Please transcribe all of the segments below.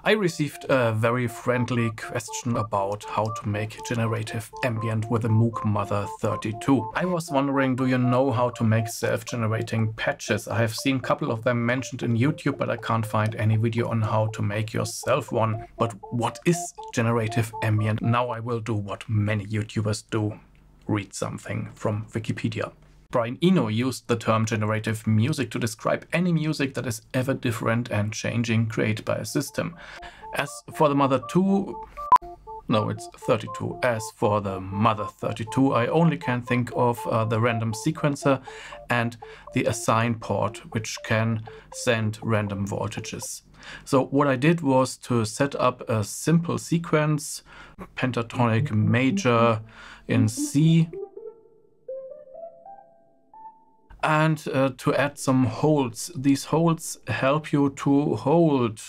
I received a very friendly question about how to make generative ambient with the Moog Mother-32. I was wondering, do you know how to make self-generating patches? I have seen a couple of them mentioned in YouTube, but I can't find any video on how to make yourself one. But what is generative ambient? Now I will do what many YouTubers do, read something from Wikipedia. Brian Eno used the term generative music to describe any music that is ever different and changing created by a system. As for the no, it's 32. As for the Mother-32, I only can think of the random sequencer and the assign port, which can send random voltages. So what I did was to set up a simple sequence, pentatonic major in C, and to add some holds. These holds help you to hold.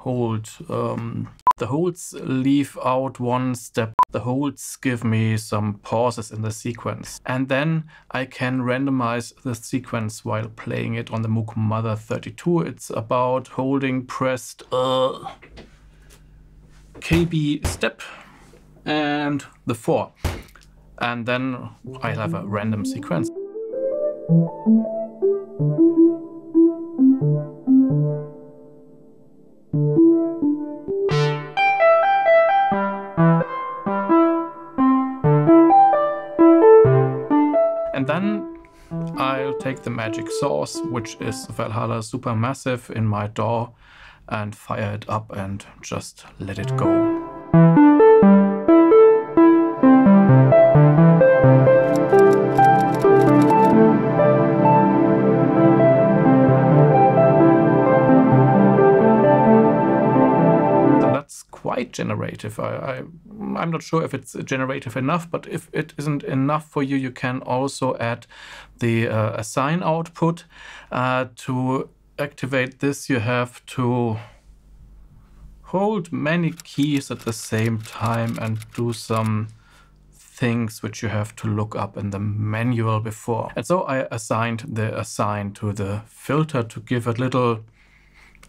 The holds leave out one step. The holds give me some pauses in the sequence. And then I can randomize the sequence while playing it on the Moog Mother-32. It's about holding pressed KB step and the 4. And then I have a random sequence. And then I'll take the magic source, which is Valhalla Supermassive, in my DAW and fire it up and just let it go. Quite generative. I'm not sure if it's generative enough, but if it isn't enough for you, you can also add the assign output. To activate this, you have to hold many keys at the same time and do some things which you have to look up in the manual before. And so I assigned the assign to the filter to give a little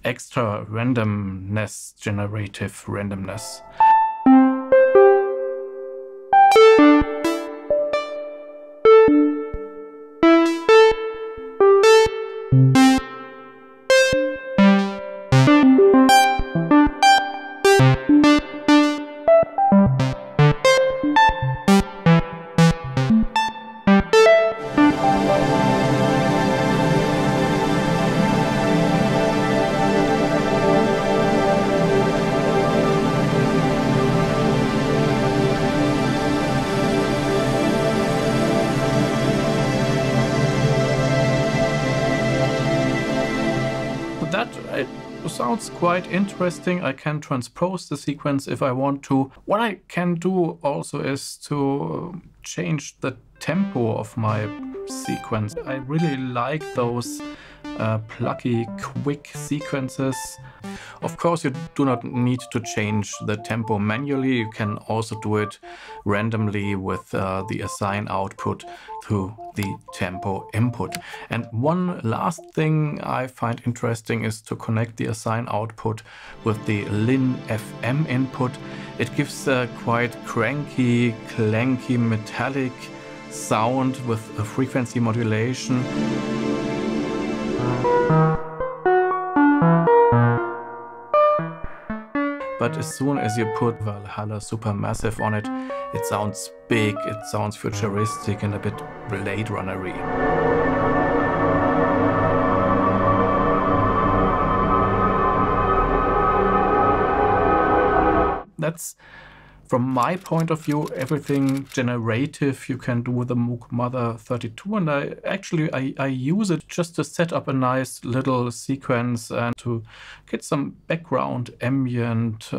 extra randomness, generative randomness. It sounds quite interesting. I can transpose the sequence if I want to. What I can do also is to change the tempo of my sequence. I really like those plucky, quick sequences. Of course, you do not need to change the tempo manually. You can also do it randomly with the assign output to the tempo input. And one last thing I find interesting is to connect the assign output with the Lin FM input. It gives a quite cranky, clanky, metallic sound with a frequency modulation. But as soon as you put Valhalla Supermassive on it, it sounds big, it sounds futuristic and a bit Blade Runner-y. That's, from my point of view, everything generative you can do with the Moog Mother-32, and I use it just to set up a nice little sequence and to get some background ambient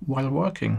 while working.